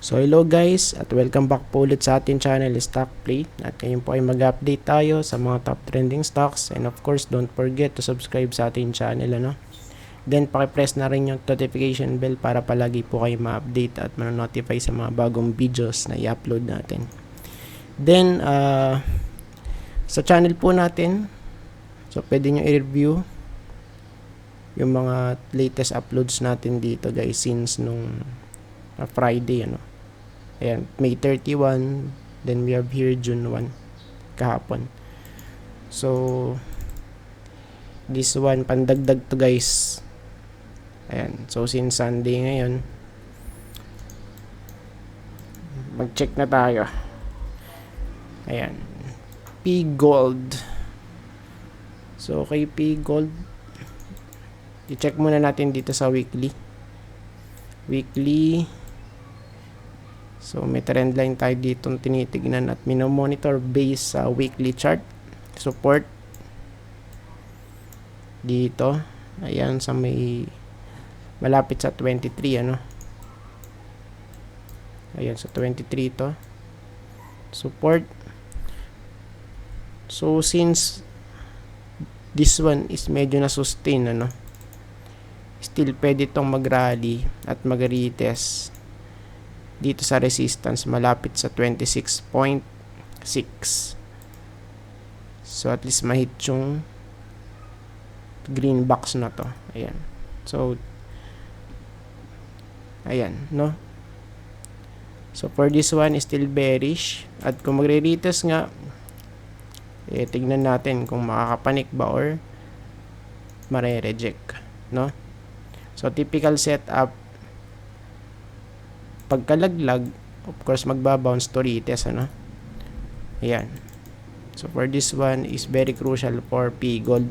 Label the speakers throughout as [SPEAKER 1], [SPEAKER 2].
[SPEAKER 1] So hello guys at welcome back po ulit sa ating channel Stock Play. At ngayon po ay mag-update tayo sa mga top trending stocks, and of course don't forget to subscribe sa ating channel Then paki-press na rin yung notification bell para palagi po kayo ma-update at ma-notify sa mga bagong videos na i-upload natin. Then sa channel po natin, so pwede nyo i-review yung mga latest uploads natin dito guys since nung Friday Ayan, May 31, then we have here June 1, kahapon. So, this one, pandagdag to guys. Ayan, so since Sunday ngayon, mag-check na tayo. Ayan, P-Gold. So, kay P-Gold, i-check muna natin dito sa weekly. So, may trend line tayo dito tinitignan at minomonitor based sa weekly chart. Support dito. Ayan, sa may malapit sa 23, Ayan, sa 23 to. Support. So, since this one is medyo na-sustain, still pwede itong mag-rally at mag-retest dito sa resistance malapit sa 26.6. So at least mahit yung green box na to. Ayan. So ayan, So for this one is still bearish, at kung magre-retest nga, tignan natin kung makakapanik ba or mare-reject, So typical setup, pagkalaglag, of course magbabounce to retest, Ayan. So for this one is very crucial for P-Gold.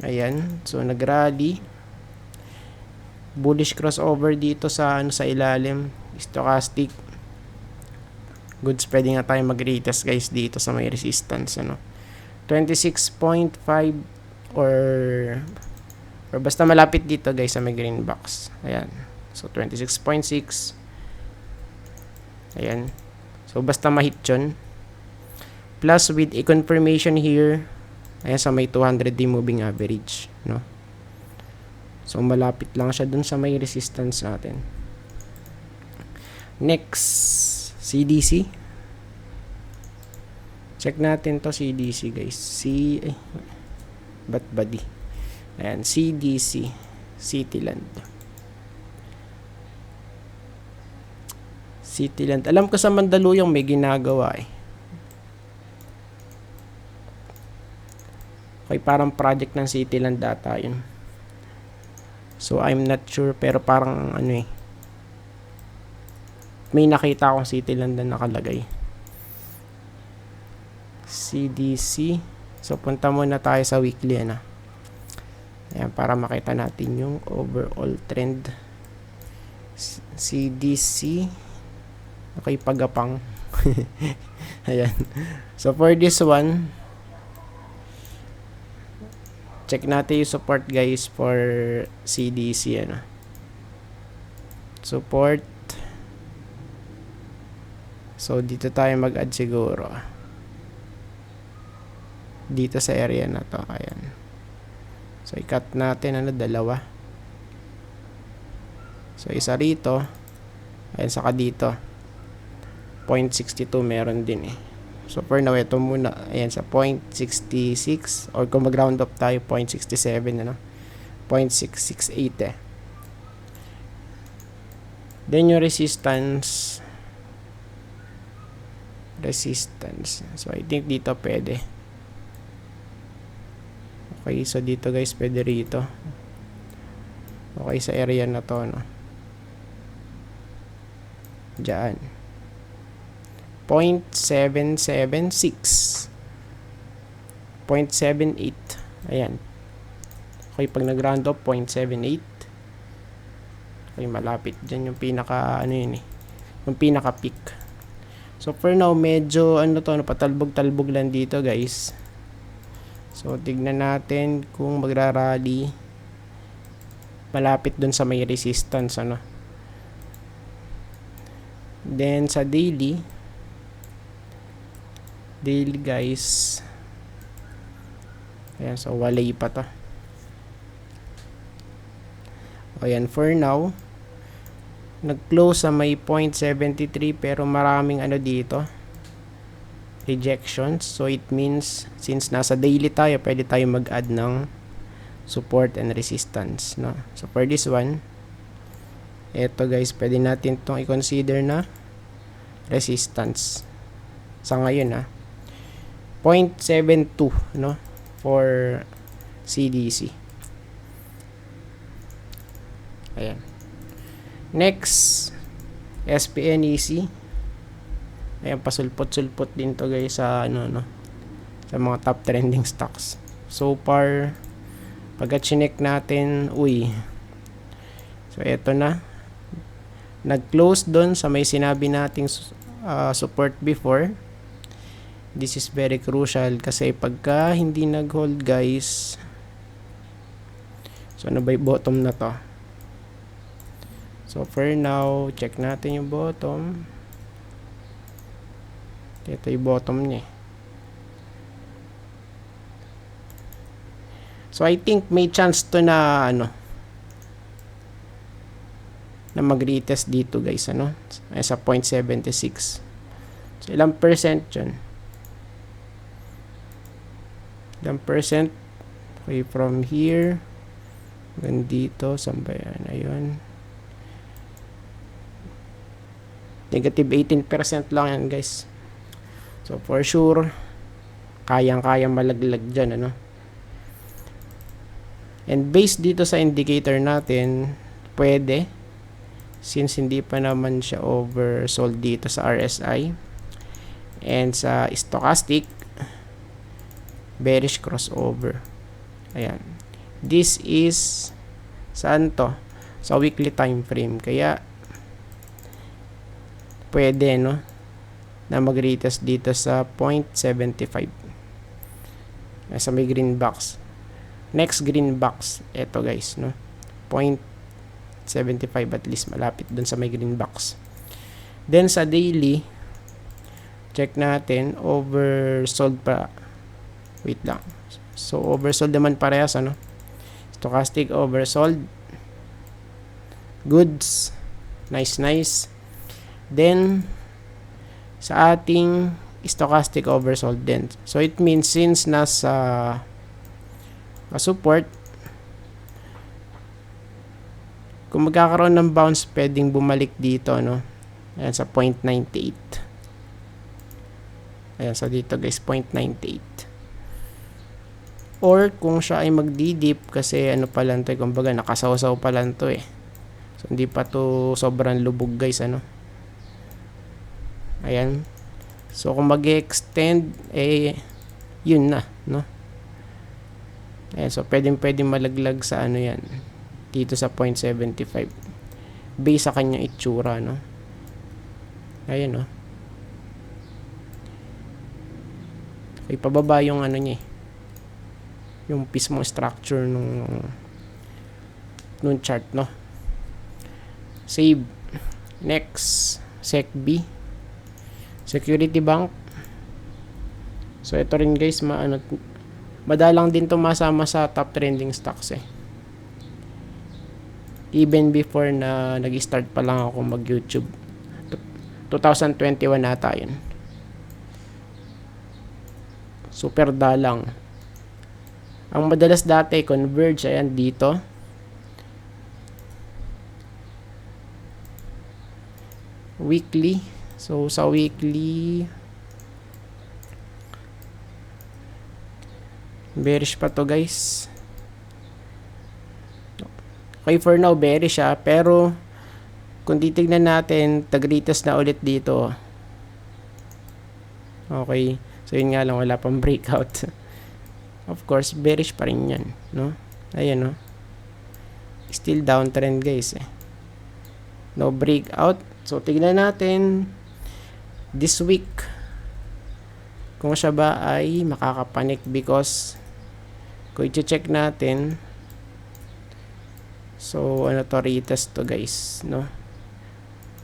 [SPEAKER 1] Ayan, so nagrally, bullish crossover dito sa sa ilalim, stochastic. Good, pwede nga tayo mag-retest guys dito sa may resistance, 26.5 or basta malapit dito guys sa may green box. Ayan. So, 26.6. Ayan. So, basta mahit yun. Plus, with a confirmation here, ayan, sa may 200-day moving average, So, malapit lang siya dun sa may resistance natin. Next, CDC. Check natin to CDC, guys. Ba't body? Ayan, CDC. Cityland. Cityland. Alam ko sa Mandaluyong may ginagawa Okay, parang project ng Cityland data yun. So, I'm not sure, pero parang may nakita akong Cityland na nakalagay. CDC. So, punta muna tayo sa weekly, Ayan, para makita natin yung overall trend. CDC. Okay, pagapang. Ayan. So, for this one, check natin yung support guys for CDC, Support. So, dito tayo mag-add siguro. Dito sa area na to. Ayan. So, i-cut natin, dalawa. So, isa rito. Ayan, saka dito. 0.62 meron din So for now, ito muna. Ayan, sa 0.66, or kung mag-round up tayo, 0.67, 0.668 Then yung resistance. So I think dito pwede. Okay, so dito guys, pwede rito. Okay, sa area na to, Diyan. 0.776. 0.78. Ayan. Okay, pag nag-round up, 0.78. Okay, malapit. Diyan yung pinaka, yung pinaka peak. So, for now, medyo, patalbog-talbog lang dito, guys. So, tignan natin kung magra-rally. Malapit dun sa may resistance, Then sa daily guys, ayan, so walay pa to. Ayan, for now nag-close sa may 0.73 pero maraming ano dito, rejections. So it means since nasa daily tayo, pwede tayo mag-add ng support and resistance, no? So for this one, eto guys, pwede natin itong i-consider na resistance sa ngayon, 0.72, no, for CDC. Ayan. Next, SPNEC. Ayan, pasulpot-sulpot din to guys sa sa mga top trending stocks. So far, pagka-chinek natin, so eto na. Nag-close doon sa may sinabi nating support before. This is very crucial kasi pagka hindi nag-hold guys, so ano ba yung bottom na to? So for now, check natin yung bottom. Ito yung bottom niya. So I think may chance to na na mag-retest dito guys, sa 0.76. So ilang percent yun? Ilang percent? Okay, from here hanggang dito, saan ba yan? Ayun, negative 18% lang yan guys. So for sure, kayang-kayang malaglag dyan, and based dito sa indicator natin, pwede, since hindi pa naman siya oversold dito sa RSI and sa stochastic, bearish crossover. Ayan, this is saan to? Sa weekly time frame. Kaya pwede na mag-retest dito sa 0.75 sa may green box. Next green box, eto guys, 0.75, at least malapit dun sa may green box. Then sa daily, check natin, oversold pa. Wait lang. So oversold naman parehas, stochastic oversold. Goods, nice. Then sa ating stochastic oversold din. So it means since nasa support, kung magkakaroon ng bounce, pwedeng bumalik dito, ayan, sa 0.98. Ayan, so dito guys, 0.98. Or kung siya ay magdidip, kasi pa lang to, kumbaga nakasawsaw pa lang to so hindi pa to sobrang lubog guys, ayan. So kung mag-extend, yun na, ayan, so pwedeng malaglag sa yan, dito sa 0.75 base sa kanyang itsura, ayan, okay, pababa yung niya, yung mismo structure nung chart, save. Next, SecB, Security Bank. So ito rin guys, madalang din to masama sa top trending stocks even before na nag-start pa lang ako mag-YouTube. 2021 nata yun. Super dalang. Ang madalas dati converge, ayan dito. Weekly. So sa weekly, bearish pa to guys. Okay, for now bearish siya, pero kung titignan natin, tag-retest na ulit dito. Okay, so yun nga lang, wala pang breakout. Of course, bearish pa rin yan, ayan, still downtrend guys, no breakout. So tignan natin this week kung siya ba ay makakapanik, because kung i-check natin, so to, retest to guys,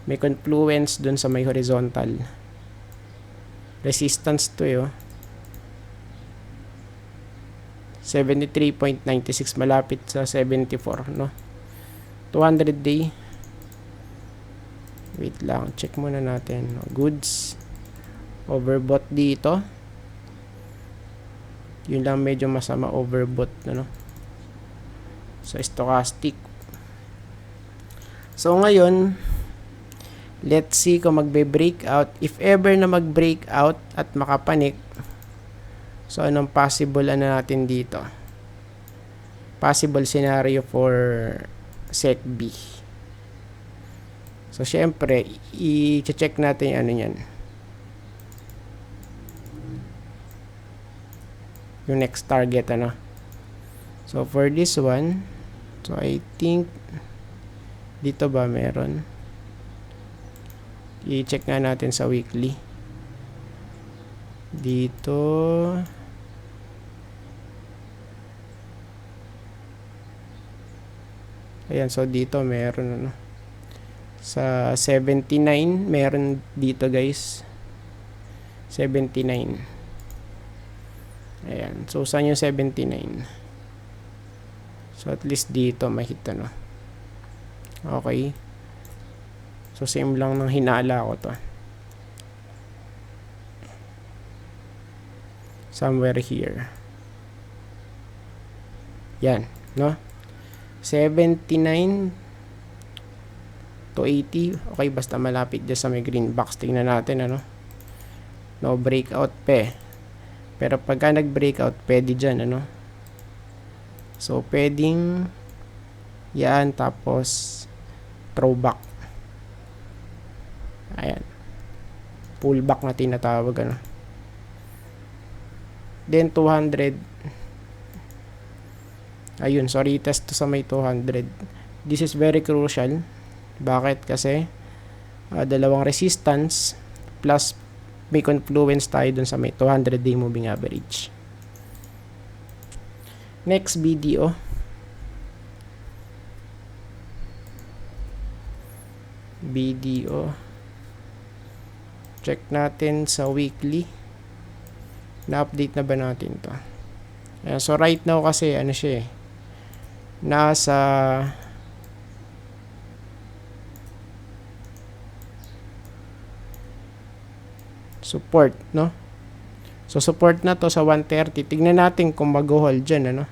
[SPEAKER 1] May confluence dun sa may horizontal. Resistance to eh, oh. 73.96, malapit sa 74, no? 200 day. Wait lang, check muna natin. Goods. Overbought dito. Yun lang medyo masama, overbought, no? So, stochastic. So, ngayon, let's see kung magbe-breakout. If ever na mag-breakout at makapanik, so, anong possible natin dito? Possible scenario for SEC B. So, syempre, i-check natin yung ano yan. Yung next target, ano. So, for this one, so, I think, dito ba meron? I-check nga natin sa weekly. Dito, ayan, so dito meron ano. Sa 79 meron dito guys. 79. Ayan, so saan yung 79? So at least dito mahita no. Okay. So same lang ng hinala ko to. Somewhere here. Yan, no? 79 to 80. Okay, basta malapit dyan sa may green box. Tingnan natin, ano? No breakout pa. Pero pagka nag-breakout, pwede dyan, ano? So, pwedeng yan, tapos throwback. Ayan. Pullback na tinatawag, ano? Then, 200. Ayun, sorry, test to sa may 200. This is very crucial. Bakit? Kasi dalawang resistance plus may confluence tayo dun sa may 200 day moving average. Next video. Check natin sa weekly. Na-update na ba natin to? So right now kasi ano siya eh, nasa support, no? So support na to sa 130. Tignan natin kung mag-hold dyan, ano?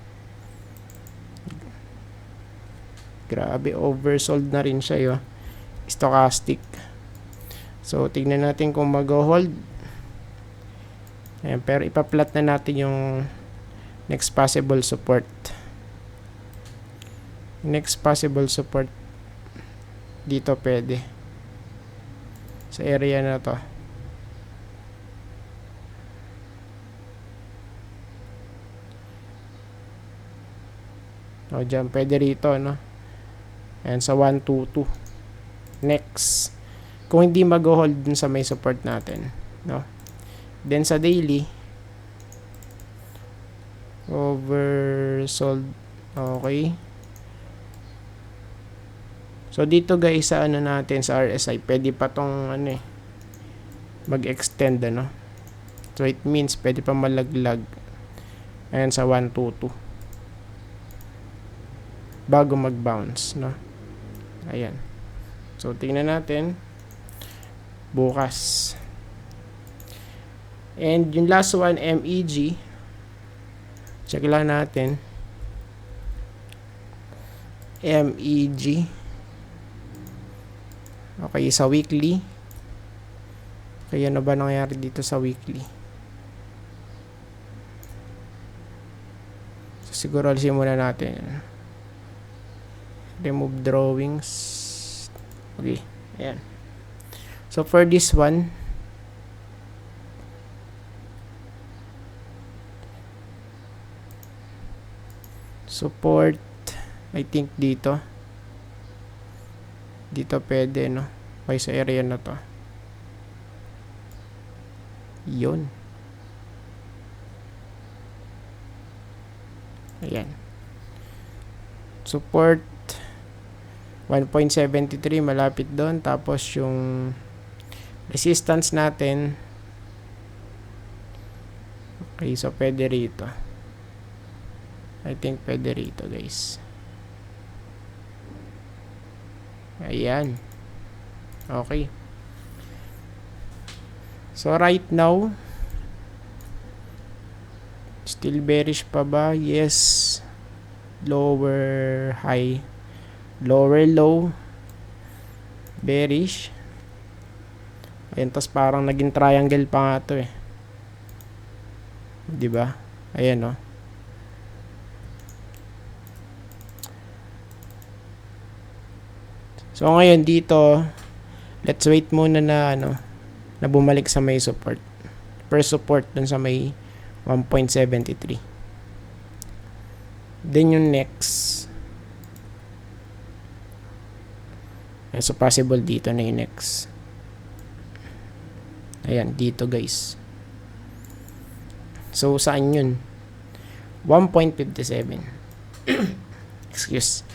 [SPEAKER 1] Grabe, oversold na rin siya, yo. Stochastic. So tignan natin kung mag-hold. Ayan, pero ipa-plot na natin yung next possible support. Next possible support dito pwede. Sa area na to. O, dyan, pwede rito, no? Ayan, sa 122. Next. Kung hindi mag-hold dun sa may support natin, no? Then, sa daily, oversold. Okay. So, dito guys, sa ano natin, sa RSI, pwede pa tong, ano eh, mag-extend, ano? So, it means, pwede pa malaglag. Ayan, sa 122. Bago mag-bounce, no? Ayan. So, tingnan natin. Bukas. And yung last one, MEG. Check lang natin. MEG. Okay, sa weekly. Kaya ano ba nangyari dito sa weekly? So, siguro alisin muna natin. Remove drawings. Okay, ayan. So, for this one, support, I think dito. Dito pwede, no? Okay, sa area na to. Yun. Ayan. Support 1.73 malapit doon. Tapos yung resistance natin, okay, so pwede rito. I think pwede rito, guys. Ayan. Okay. So right now, still bearish pa ba? Yes. Lower high, lower low, bearish. Ayan, tas parang naging triangle pa nga to eh. 'Di ba? Ayan, oh. So ngayon dito, let's wait muna na na bumalik sa may support. First support dun sa may 1.73. Then yung next. So possible dito na yung next. Ayan, dito guys. So saan yun? 1.57. Excuse.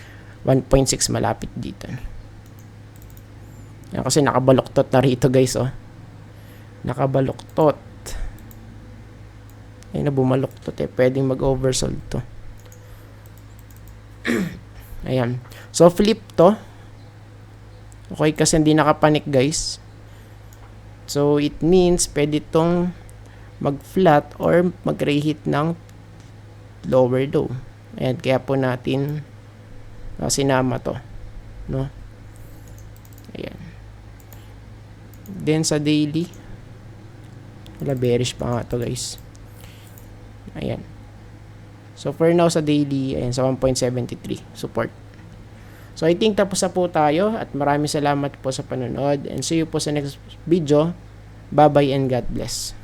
[SPEAKER 1] 1.6 malapit dito. Yan, kasi nakabaluktot na rito guys, oh. Nakabaluktot. Ayun na, bumaluktot eh. Pwedeng mag-oversold to. Ayan. So flip to. Okay, kasi hindi nakapanik guys. So it means pwede tong mag-flat or mag-reheat ng lower low. Ayan, kaya po natin sinama to, no? Ayan. Then sa daily, wala, bearish pa nga to guys. Ayan. So for now sa daily, ayan, sa 1.73 support. So I think tapos na po tayo at maraming salamat po sa panonood and see you po sa next video. Bye bye and God bless.